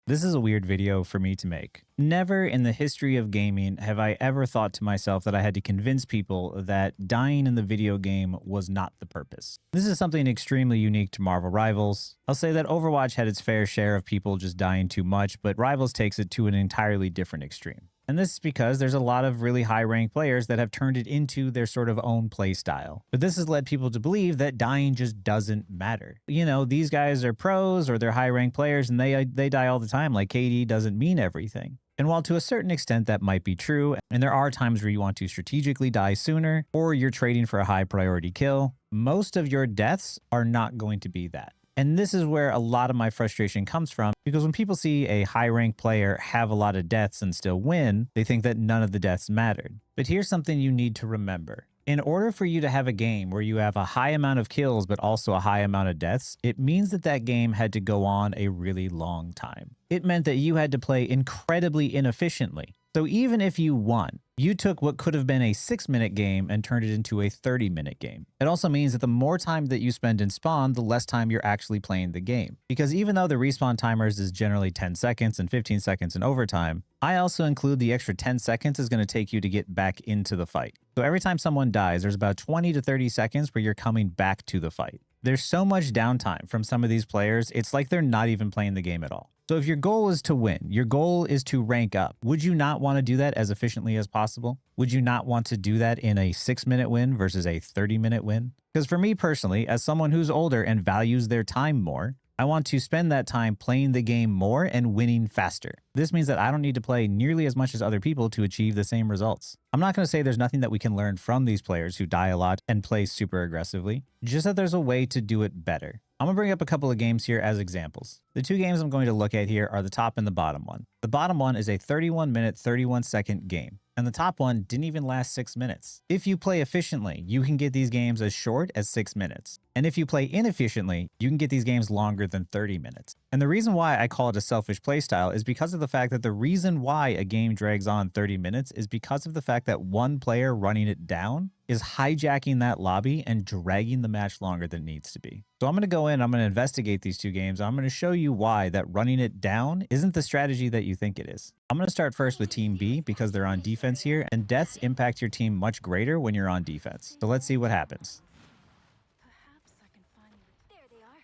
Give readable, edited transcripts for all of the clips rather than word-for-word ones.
This is a weird video for me to make. Never in the history of gaming have I ever thought to myself that I had to convince people that dying in the video game was not the purpose. This is something extremely unique to Marvel Rivals. I'll say that Overwatch had its fair share of people just dying too much, but Rivals takes it to an entirely different extreme. And this is because there's a lot of really high ranked players that have turned it into their sort of own play style. But this has led people to believe that dying just doesn't matter. You know, these guys are pros or they're high ranked players and they die all the time, like KD doesn't mean everything. And while to a certain extent that might be true, and there are times where you want to strategically die sooner, or you're trading for a high priority kill, most of your deaths are not going to be that. And this is where a lot of my frustration comes from, because when people see a high-ranked player have a lot of deaths and still win, they think that none of the deaths mattered. But here's something you need to remember. In order for you to have a game where you have a high amount of kills but also a high amount of deaths, it means that that game had to go on a really long time. It meant that you had to play incredibly inefficiently. So even if you won, you took what could have been a 6-minute game and turned it into a 30-minute game. It also means that the more time that you spend in spawn, the less time you're actually playing the game. Because even though the respawn timers is generally 10 seconds and 15 seconds in overtime, I also include the extra 10 seconds is going to take you to get back into the fight. So every time someone dies, there's about 20 to 30 seconds where you're coming back to the fight. There's so much downtime from some of these players, it's like they're not even playing the game at all. So if your goal is to win, your goal is to rank up, would you not want to do that as efficiently as possible? Would you not want to do that in a 6-minute win versus a 30-minute win? Because for me personally, as someone who's older and values their time more, I want to spend that time playing the game more and winning faster. This means that I don't need to play nearly as much as other people to achieve the same results. I'm not going to say there's nothing that we can learn from these players who die a lot and play super aggressively, just that there's a way to do it better. I'm going to bring up a couple of games here as examples. The two games I'm going to look at here are the top and the bottom one. The bottom one is a 31-minute, 31-second game. And the top one didn't even last 6 minutes. If you play efficiently, you can get these games as short as 6 minutes. And if you play inefficiently, you can get these games longer than 30 minutes. And the reason why I call it a selfish playstyle is because of the fact that the reason why a game drags on 30 minutes is because of the fact that one player running it down is hijacking that lobby and dragging the match longer than it needs to be. So I'm going to go in, I'm going to investigate these two games. I'm going to show you why that running it down isn't the strategy that you think it is. I'm going to start first with Team B because they're on defense here, and deaths impact your team much greater when you're on defense. So let's see what happens. Perhaps I can find you. There they are.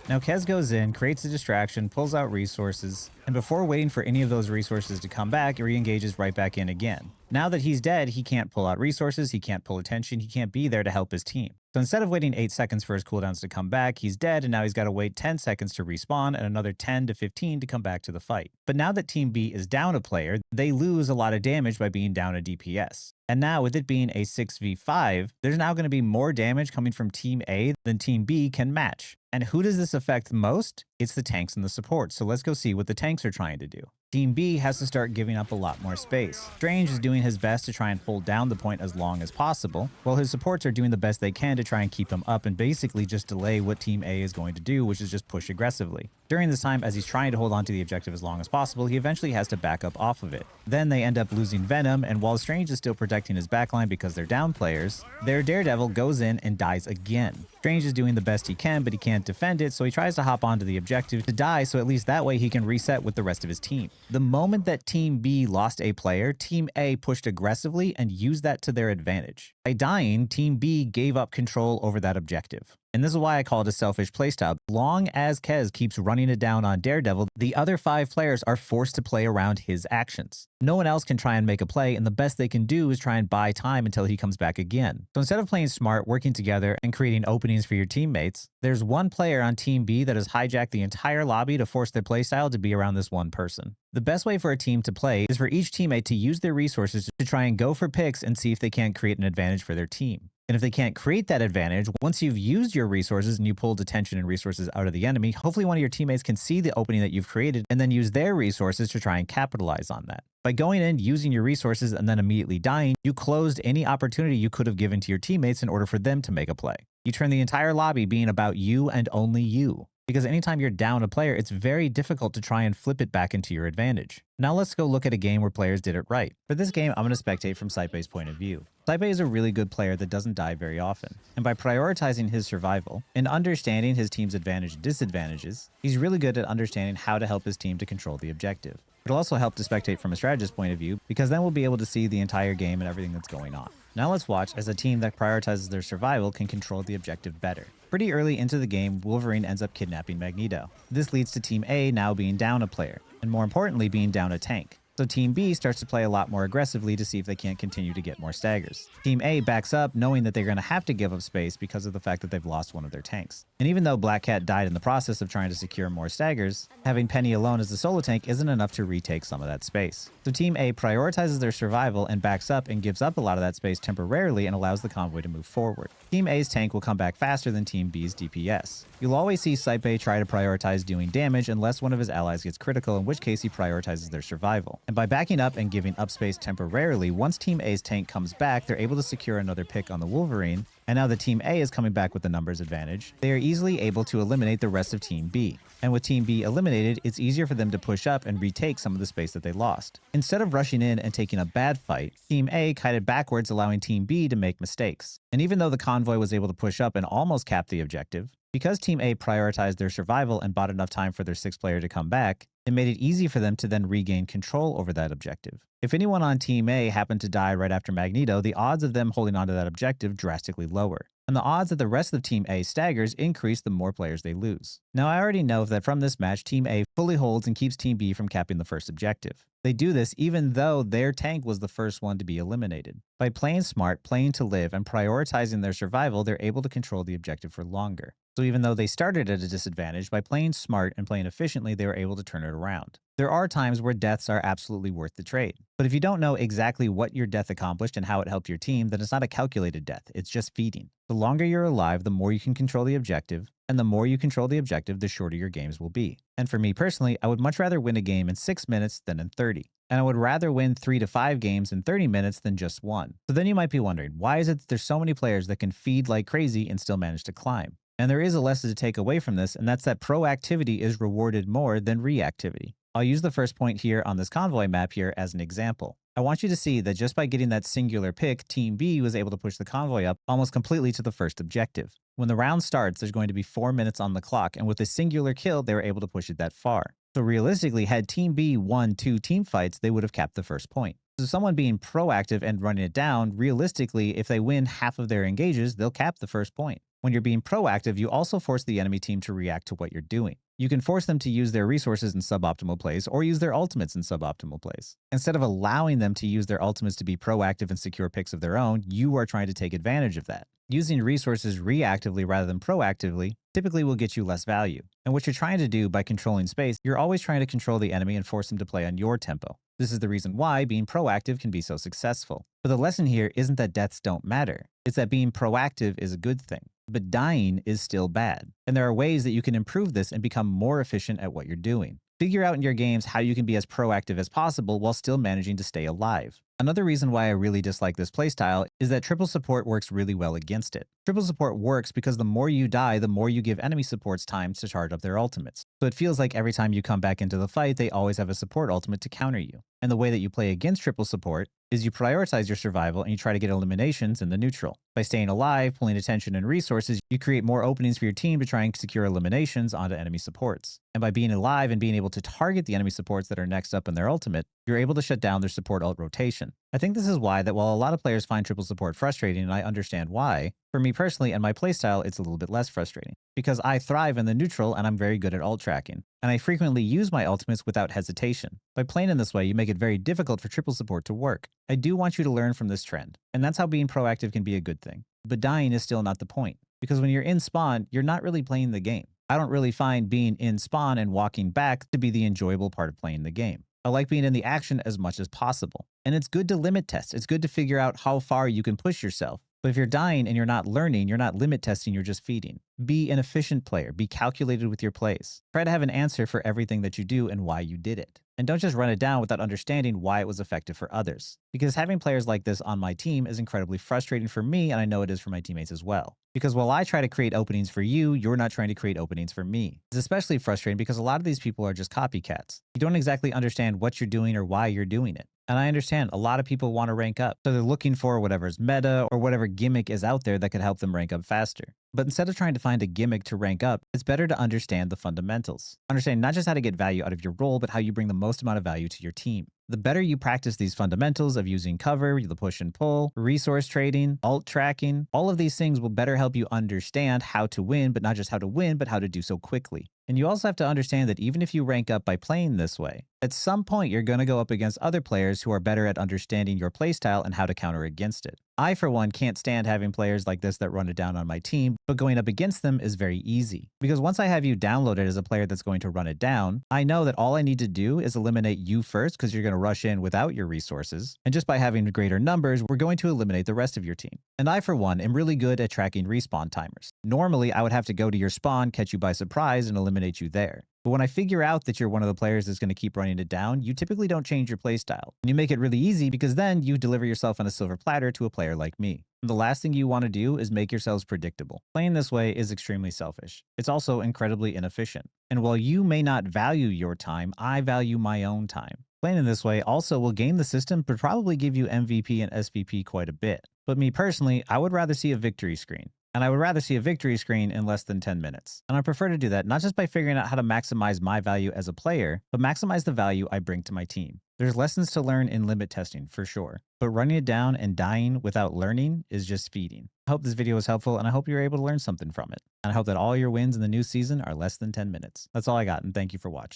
Now Kez goes in, creates a distraction, pulls out resources, and before waiting for any of those resources to come back, he re-engages right back in again. Now that he's dead, he can't pull out resources, he can't pull attention, he can't be there to help his team. So instead of waiting 8 seconds for his cooldowns to come back, he's dead, and now he's got to wait 10 seconds to respawn and another 10 to 15 to come back to the fight. But now that Team B is down a player, they lose a lot of damage by being down a DPS. And now with it being a 6v5, there's now going to be more damage coming from Team A than Team B can match. And who does this affect most? It's the tanks and the supports. So let's go see what the tanks are trying to do. Team B has to start giving up a lot more space. Strange is doing his best to try and hold down the point as long as possible, while his supports are doing the best they can to try and keep him up and basically just delay what Team A is going to do, which is just push aggressively. During this time, as he's trying to hold on to the objective as long as possible, he eventually has to back up off of it. Then they end up losing Venom, and while Strange is still protecting his backline because they're down players, their Daredevil goes in and dies again. Strange is doing the best he can, but he can't defend it, so he tries to hop onto the objective to die, so at least that way he can reset with the rest of his team. The moment that Team B lost a player, Team A pushed aggressively and used that to their advantage. By dying, Team B gave up control over that objective. And this is why I call it a selfish playstyle. Long as Kez keeps running it down on Daredevil, the other 5 players are forced to play around his actions. No one else can try and make a play, and the best they can do is try and buy time until he comes back again. So instead of playing smart, working together, and creating openings for your teammates, there's one player on Team B that has hijacked the entire lobby to force their playstyle to be around this one person. The best way for a team to play is for each teammate to use their resources to try and go for picks and see if they can't create an advantage for their team. And if they can't create that advantage, once you've used your resources and you pulled attention and resources out of the enemy, hopefully one of your teammates can see the opening that you've created and then use their resources to try and capitalize on that. By going in, using your resources, and then immediately dying, you closed any opportunity you could have given to your teammates in order for them to make a play. You turn the entire lobby being about you and only you. because anytime you're down a player, it's very difficult to try and flip it back into your advantage. Now let's go look at a game where players did it right. For this game, I'm going to spectate from Saipei's point of view. Saipei is a really good player that doesn't die very often, and by prioritizing his survival and understanding his team's advantage and disadvantages, he's really good at understanding how to help his team to control the objective. It'll also help to spectate from a strategist's point of view, because then we'll be able to see the entire game and everything that's going on. Now let's watch as a team that prioritizes their survival can control the objective better. Pretty early into the game, Wolverine ends up kidnapping Magneto. This leads to Team A now being down a player, and more importantly being down a tank. So Team B starts to play a lot more aggressively to see if they can't continue to get more staggers. Team A backs up knowing that they're going to have to give up space because of the fact that they've lost one of their tanks. And even though Black Cat died in the process of trying to secure more staggers, having Penny alone as the solo tank isn't enough to retake some of that space. So Team A prioritizes their survival and backs up and gives up a lot of that space temporarily and allows the convoy to move forward. Team A's tank will come back faster than Team B's DPS. You'll always see Saipei try to prioritize doing damage unless one of his allies gets critical, in which case he prioritizes their survival. And by backing up and giving up space temporarily, once Team A's tank comes back, they're able to secure another pick on the Wolverine, and now that Team A is coming back with the numbers advantage, they are easily able to eliminate the rest of Team B. And with Team B eliminated, it's easier for them to push up and retake some of the space that they lost. Instead of rushing in and taking a bad fight, Team A kited backwards, allowing Team B to make mistakes. And even though the convoy was able to push up and almost cap the objective, because Team A prioritized their survival and bought enough time for their 6th player to come back, it made it easy for them to then regain control over that objective. If anyone on Team A happened to die right after Magneto, the odds of them holding onto that objective drastically lower. And the odds that the rest of Team A staggers increase the more players they lose. Now I already know that from this match, Team A fully holds and keeps Team B from capping the first objective. They do this even though their tank was the first one to be eliminated. By playing smart, playing to live, and prioritizing their survival, they're able to control the objective for longer. So even though they started at a disadvantage, by playing smart and playing efficiently, they were able to turn it around. There are times where deaths are absolutely worth the trade. But if you don't know exactly what your death accomplished and how it helped your team, then it's not a calculated death, it's just feeding. The longer you're alive, the more you can control the objective, and the more you control the objective, the shorter your games will be. And for me personally, I would much rather win a game in 6 minutes than in 30. And I would rather win 3 to 5 games in 30 minutes than just one. So then you might be wondering, why is it that there's so many players that can feed like crazy and still manage to climb? And there is a lesson to take away from this, and that's that proactivity is rewarded more than reactivity. I'll use the first point here on this convoy map here as an example. I want you to see that just by getting that singular pick, Team B was able to push the convoy up almost completely to the first objective. When the round starts, there's going to be 4 minutes on the clock, and with a singular kill, they were able to push it that far. So realistically, had Team B won 2 team fights, they would have capped the first point. So someone being proactive and running it down, realistically, if they win half of their engages, they'll cap the first point. When you're being proactive, you also force the enemy team to react to what you're doing. You can force them to use their resources in suboptimal plays or use their ultimates in suboptimal plays. Instead of allowing them to use their ultimates to be proactive and secure picks of their own, you are trying to take advantage of that. Using resources reactively rather than proactively typically will get you less value. And what you're trying to do by controlling space, you're always trying to control the enemy and force them to play on your tempo. This is the reason why being proactive can be so successful. But the lesson here isn't that deaths don't matter. It's that being proactive is a good thing. But dying is still bad. And there are ways that you can improve this and become more efficient at what you're doing. Figure out in your games how you can be as proactive as possible while still managing to stay alive. Another reason why I really dislike this playstyle is that triple support works really well against it. Triple support works because the more you die, the more you give enemy supports time to charge up their ultimates. So it feels like every time you come back into the fight, they always have a support ultimate to counter you. And the way that you play against triple support is you prioritize your survival and you try to get eliminations in the neutral. By staying alive, pulling attention and resources, you create more openings for your team to try and secure eliminations onto enemy supports. And by being alive and being able to target the enemy supports that are next up in their ultimate, you're able to shut down their support ult rotation. I think this is why that while a lot of players find triple support frustrating, and I understand why, for me personally and my playstyle, it's a little bit less frustrating. Because I thrive in the neutral and I'm very good at ult tracking. And I frequently use my ultimates without hesitation. By playing in this way, you make it very difficult for triple support to work. I do want you to learn from this trend. And that's how being proactive can be a good thing. But dying is still not the point. Because when you're in spawn, you're not really playing the game. I don't really find being in spawn and walking back to be the enjoyable part of playing the game. I like being in the action as much as possible. And it's good to limit test. It's good to figure out how far you can push yourself. But if you're dying and you're not learning, you're not limit testing, you're just feeding. Be an efficient player. Be calculated with your plays. Try to have an answer for everything that you do and why you did it. And don't just run it down without understanding why it was effective for others. Because having players like this on my team is incredibly frustrating for me, and I know it is for my teammates as well. Because while I try to create openings for you, you're not trying to create openings for me. It's especially frustrating because a lot of these people are just copycats. You don't exactly understand what you're doing or why you're doing it. And I understand a lot of people want to rank up, so they're looking for whatever's meta or whatever gimmick is out there that could help them rank up faster. But instead of trying to find a gimmick to rank up, it's better to understand the fundamentals. Understand not just how to get value out of your role, but how you bring the most amount of value to your team. The better you practice these fundamentals of using cover, the push and pull, resource trading, alt tracking, all of these things will better help you understand how to win, but not just how to win, but how to do so quickly. And you also have to understand that even if you rank up by playing this way, at some point you're going to go up against other players who are better at understanding your playstyle and how to counter against it. I, for one, can't stand having players like this that run it down on my team, but going up against them is very easy. Because once I have you downloaded as a player that's going to run it down, I know that all I need to do is eliminate you first because you're going to rush in without your resources. And just by having greater numbers, we're going to eliminate the rest of your team. And I, for one, am really good at tracking respawn timers. Normally, I would have to go to your spawn, catch you by surprise, and eliminate you there. But when I figure out that you're one of the players that's going to keep running it down, you typically don't change your playstyle. And you make it really easy because then you deliver yourself on a silver platter to a player like me. And the last thing you want to do is make yourselves predictable. Playing this way is extremely selfish. It's also incredibly inefficient. And while you may not value your time, I value my own time. Playing in this way also will game the system, but probably give you MVP and SVP quite a bit. But me personally, I would rather see a victory screen. And I would rather see a victory screen in less than 10 minutes. And I prefer to do that not just by figuring out how to maximize my value as a player, but maximize the value I bring to my team. There's lessons to learn in limit testing, for sure. But running it down and dying without learning is just feeding. I hope this video was helpful, and I hope you were able to learn something from it. And I hope that all your wins in the new season are less than 10 minutes. That's all I got, and thank you for watching.